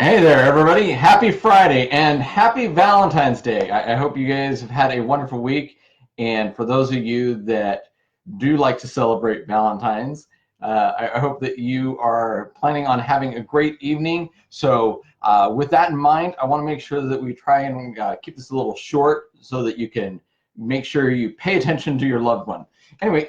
Hey there, everybody. Happy Friday and happy Valentine's Day. I hope you guys have had a wonderful week. And for those of you that do like to celebrate Valentine's, I hope that you are planning on having a great evening. So with that in mind, I want to make sure that we try and keep this a little short so that you can make sure you pay attention to your loved one. Anyway,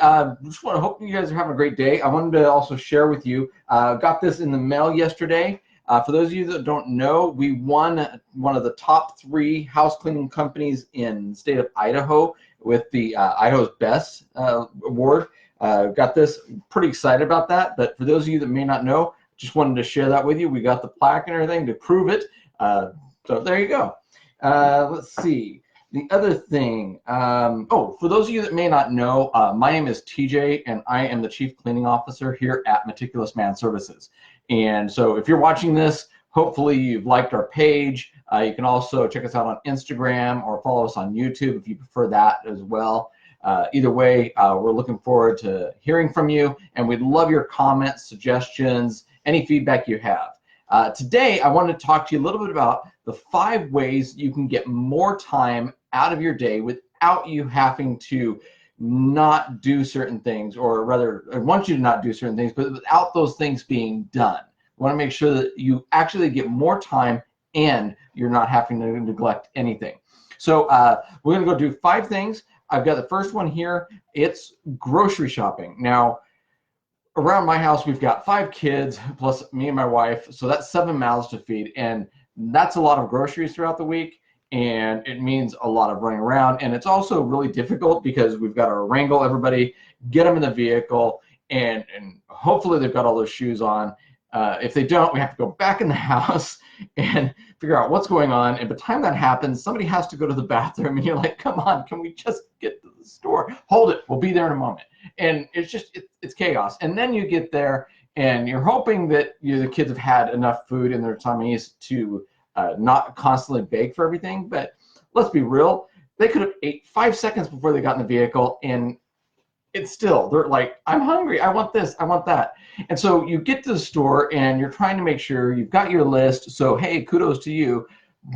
just want to hope you guys are having a great day. I wanted to also share with you, got this in the mail yesterday. For those of you that don't know, we won one of the top 3 house cleaning companies in the state of Idaho with the Idaho's Best award. Got this, pretty excited about that. But for those of you that may not know, just wanted to share that with you. We got the plaque and everything to prove it. So there you go. Let's see. The other thing, for those of you that may not know, my name is TJ, and I am the Chief Cleaning Officer here at Meticulous Man Services. And so if you're watching this, hopefully you've liked our page. You can also check us out on Instagram or follow us on YouTube if you prefer that as well. Either way, we're looking forward to hearing from you, and we'd love your comments, suggestions, any feedback you have. Today, I want to talk to you a little bit about the 5 ways you can get more time out of your day without you having to not do certain things, or rather, I want you to not do certain things, but without those things being done. I want to make sure that you actually get more time and you're not having to neglect anything. So we're going to go do 5 things. I've got the first one here. It's grocery shopping. Now, around my house, we've got 5 kids plus me and my wife, so that's 7 mouths to feed, and that's a lot of groceries throughout the week, and it means a lot of running around. And it's also really difficult because we've got to wrangle everybody, get them in the vehicle, and hopefully they've got all those shoes on. If they don't, we have to go back in the house and figure out what's going on. And by the time that happens, somebody has to go to the bathroom, and you're like, come on, can we just get to the store? Hold it, we'll be there in a moment. And it's just, it's chaos. And then you get there, and you're hoping that the kids have had enough food in their tummies to not constantly beg for everything. But let's be real, they could have ate 5 seconds before they got in the vehicle, and it's still, they're like, I'm hungry, I want this, I want that. And so you get to the store and you're trying to make sure you've got your list. So hey, kudos to you.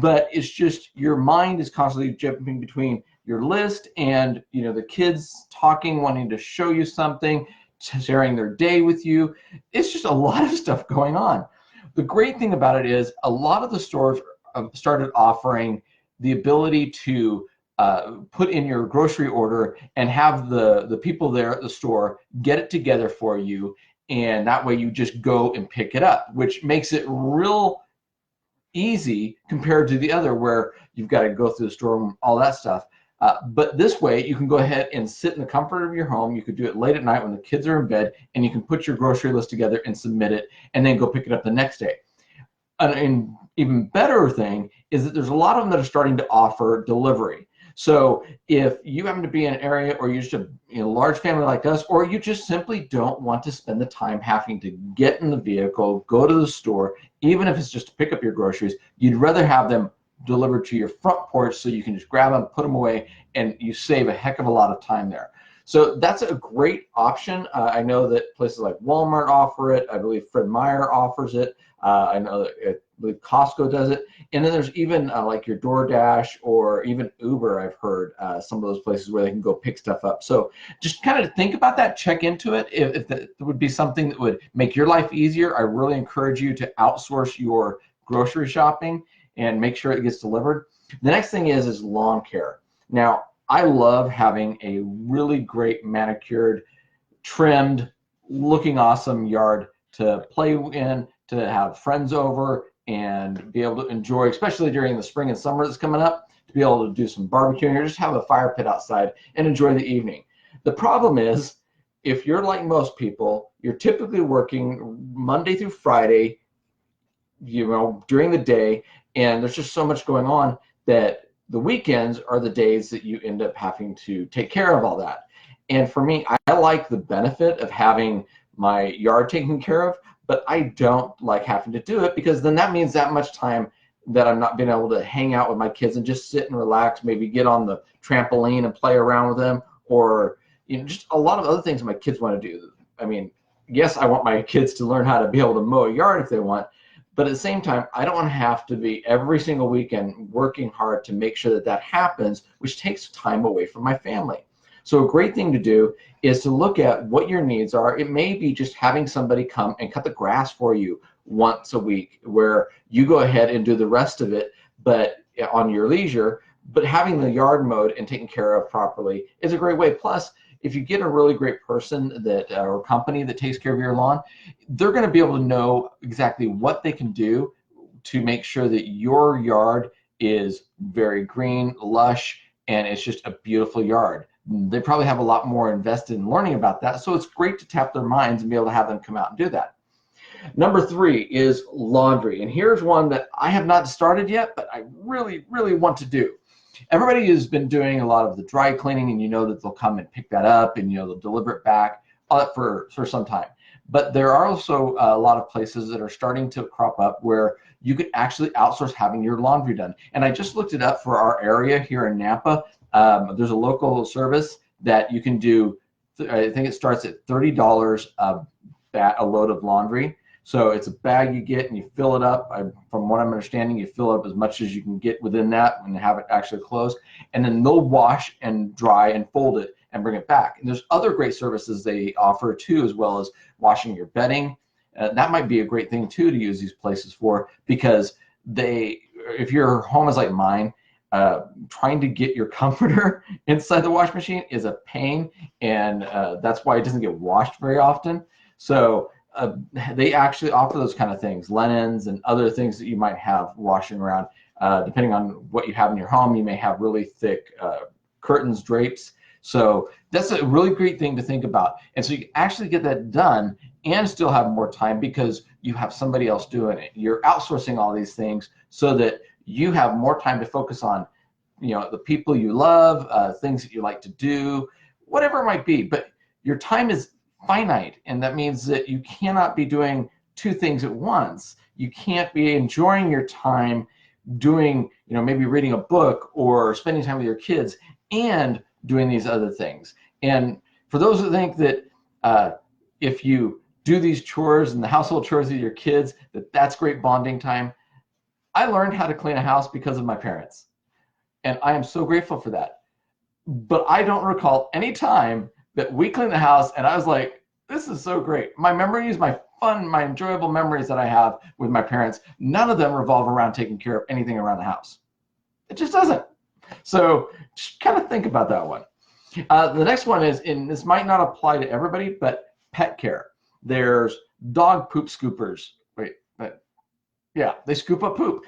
But it's just your mind is constantly jumping between your list and the kids talking, wanting to show you something, sharing their day with you. It's just a lot of stuff going on. The great thing about it is a lot of the stores started offering the ability to put in your grocery order and have the people there at the store get it together for you, and that way you just go and pick it up, which makes it real easy compared to the other where you've got to go through the store and all that stuff. But this way you can go ahead and sit in the comfort of your home. You could do it late at night when the kids are in bed, and you can put your grocery list together and submit it, and then go pick it up the next day. An even better thing is that there's a lot of them that are starting to offer delivery. So if you happen to be in an area, or you're just a large family like us, or you just simply don't want to spend the time having to get in the vehicle, go to the store, even if it's just to pick up your groceries, you'd rather have them delivered to your front porch so you can just grab them, put them away, and you save a heck of a lot of time there. So that's a great option. I know that places like Walmart offer it. I believe Fred Meyer offers it. I know that I believe Costco does it. And then there's even like your DoorDash or even Uber, I've heard some of those places where they can go pick stuff up. So just kind of think about that, check into it. If that would be something that would make your life easier, I really encourage you to outsource your grocery shopping and make sure it gets delivered. The next thing is lawn care. Now, I love having a really great manicured, trimmed, looking awesome yard to play in, to have friends over and be able to enjoy, especially during the spring and summer that's coming up, to be able to do some barbecuing or just have a fire pit outside and enjoy the evening. The problem is, if you're like most people, you're typically working Monday through Friday, during the day, and there's just so much going on that the weekends are the days that you end up having to take care of all that. And for me, I like the benefit of having my yard taken care of, but I don't like having to do it, because then that means that much time that I'm not being able to hang out with my kids and just sit and relax, maybe get on the trampoline and play around with them, or just a lot of other things my kids want to do. I mean, yes, I want my kids to learn how to be able to mow a yard if they want, But at the same time, I don't want to have to be every single weekend working hard to make sure that that happens, which takes time away from my family. So a great thing to do is to look at what your needs are. It may be just having somebody come and cut the grass for you once a week, where you go ahead and do the rest of it, but on your leisure. But having the yard mowed and taken care of properly is a great way. Plus, if you get a really great person that or company that takes care of your lawn, they're going to be able to know exactly what they can do to make sure that your yard is very green, lush, and it's just a beautiful yard. They probably have a lot more invested in learning about that, so it's great to tap their minds and be able to have them come out and do that. Number 3 is laundry, and here's one that I have not started yet, but I really, really want to do. Everybody has been doing a lot of the dry cleaning, and you know that they'll come and pick that up, and they'll deliver it back for some time. But there are also a lot of places that are starting to crop up where you could actually outsource having your laundry done. And I just looked it up for our area here in Napa. There's a local service that you can do. I think it starts at $30 a load of laundry. So it's a bag you get and you fill it up. From what I'm understanding, you fill up as much as you can get within that and have it actually closed. And then they'll wash and dry and fold it and bring it back. And there's other great services they offer too, as well as washing your bedding. That might be a great thing too to use these places for, because if your home is like mine, trying to get your comforter inside the wash machine is a pain, and that's why it doesn't get washed very often. So they actually offer those kind of things, linens and other things that you might have washing around. Depending on what you have in your home, you may have really thick curtains, drapes. So that's a really great thing to think about. And so you can actually get that done and still have more time because you have somebody else doing it. You're outsourcing all these things so that you have more time to focus on, the people you love, things that you like to do, whatever it might be. But your time is finite, and that means that you cannot be doing 2 things at once. You can't be enjoying your time doing, maybe reading a book or spending time with your kids and doing these other things. And for those who think that if you do these chores and the household chores with your kids, that's great bonding time, I learned how to clean a house because of my parents, and I am so grateful for that. But I don't recall any time that we cleaned the house and I was like, this is so great. My memories, my fun, my enjoyable memories that I have with my parents, none of them revolve around taking care of anything around the house. It just doesn't. So just kind of think about that one. The next one is, and this might not apply to everybody, but pet care. There's dog poop scoopers. Yeah, they scoop up poop.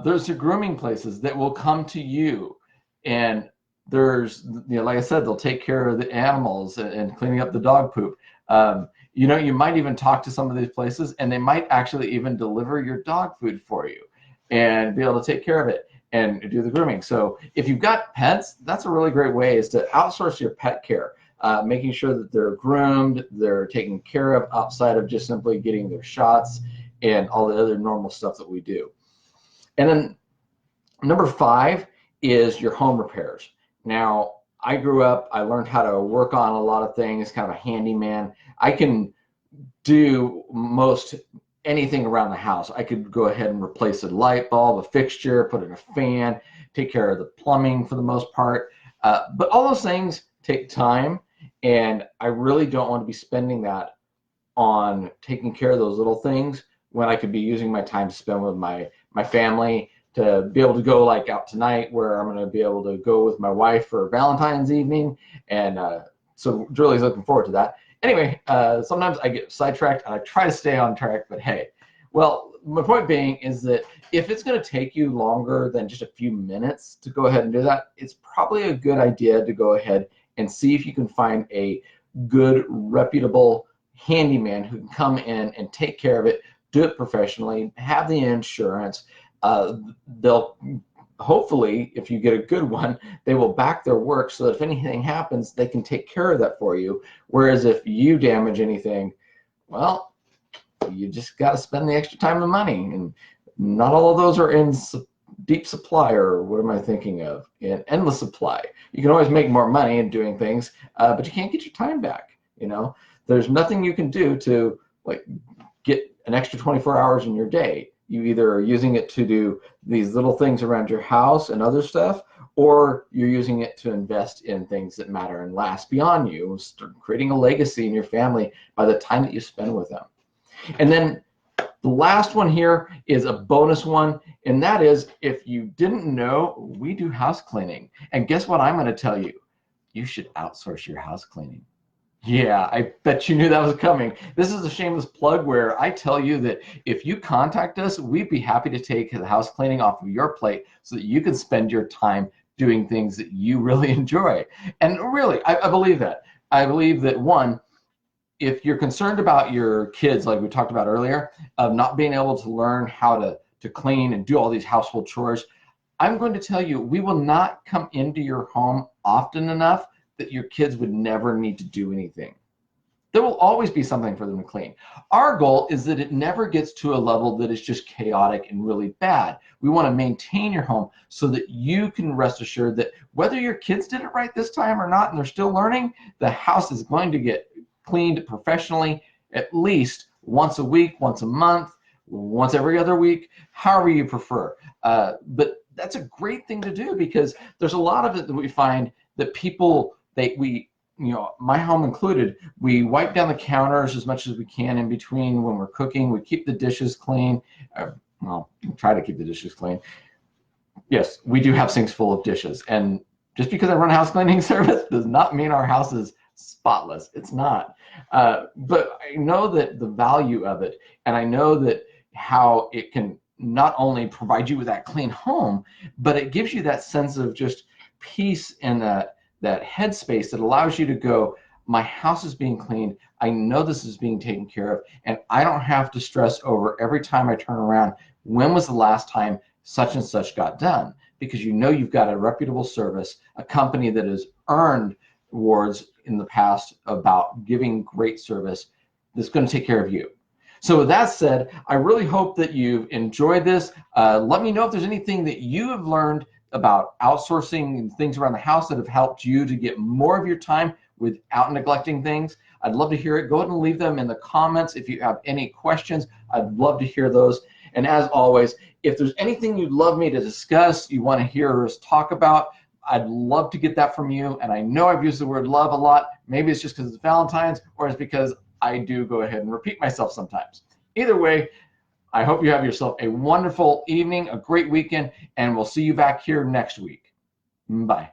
There's the grooming places that will come to you, and there's, like I said, they'll take care of the animals and cleaning up the dog poop. You might even talk to some of these places, and they might actually even deliver your dog food for you and be able to take care of it and do the grooming. So if you've got pets, that's a really great way, is to outsource your pet care, making sure that they're groomed, they're taken care of outside of just simply getting their shots and all the other normal stuff that we do. And then number 5 is your home repairs. Now, I grew up, I learned how to work on a lot of things, kind of a handyman. I can do most anything around the house. I could go ahead and replace a light bulb, a fixture, put in a fan, take care of the plumbing for the most part. But all those things take time, and I really don't want to be spending that on taking care of those little things when I could be using my time to spend with my family, to be able to go like out tonight where I'm going to be able to go with my wife for Valentine's evening. And so Julie's looking forward to that. Anyway, sometimes I get sidetracked and I try to stay on track, but hey, well, my point being is that if it's going to take you longer than just a few minutes to go ahead and do that, it's probably a good idea to go ahead and see if you can find a good, reputable handyman who can come in and take care of it, do it professionally, have the insurance. They'll hopefully, if you get a good one, they will back their work so that if anything happens, they can take care of that for you. Whereas if you damage anything, well, you just got to spend the extra time and money, and not all of those are in deep supply, or what am I thinking of? In endless supply. You can always make more money in doing things, but you can't get your time back. There's nothing you can do to like get an extra 24 hours in your day. You either are using it to do these little things around your house and other stuff, or you're using it to invest in things that matter and last beyond you, start creating a legacy in your family by the time that you spend with them. And then the last one here is a bonus one, and that is, if you didn't know, we do house cleaning. And guess what I'm going to tell you? You should outsource your house cleaning. Yeah, I bet you knew that was coming. This is a shameless plug where I tell you that if you contact us, we'd be happy to take the house cleaning off of your plate so that you can spend your time doing things that you really enjoy. And really, I believe that. I believe that, one, if you're concerned about your kids, like we talked about earlier, of not being able to learn how to clean and do all these household chores, I'm going to tell you, we will not come into your home often enough that your kids would never need to do anything. There will always be something for them to clean. Our goal is that it never gets to a level that is just chaotic and really bad. We want to maintain your home so that you can rest assured that whether your kids did it right this time or not and they're still learning, the house is going to get cleaned professionally at least once a week, once a month, once every other week, however you prefer. But that's a great thing to do, because there's a lot of it that we find that people, my home included, we wipe down the counters as much as we can in between when we're cooking. We keep the dishes clean. Well, we try to keep the dishes clean. Yes, we do have sinks full of dishes. And just because I run a house cleaning service does not mean our house is spotless. It's not. But I know that the value of it, and I know that how it can not only provide you with that clean home, but it gives you that sense of just peace and that headspace that allows you to go, my house is being cleaned, I know this is being taken care of, and I don't have to stress over every time I turn around, when was the last time such and such got done? Because you know you've got a reputable service, a company that has earned awards in the past about giving great service that's going to take care of you. So with that said, I really hope that you've enjoyed this. Let me know if there's anything that you have learned about outsourcing and things around the house that have helped you to get more of your time without neglecting things. I'd love to hear it. Go ahead and leave them in the comments. If you have any questions, I'd love to hear those. And as always, if there's anything you'd love me to discuss, you want to hear us talk about, I'd love to get that from you. And I know I've used the word love a lot. Maybe it's just because it's Valentine's, or it's because I do go ahead and repeat myself sometimes. Either way, I hope you have yourself a wonderful evening, a great weekend, and we'll see you back here next week. Bye.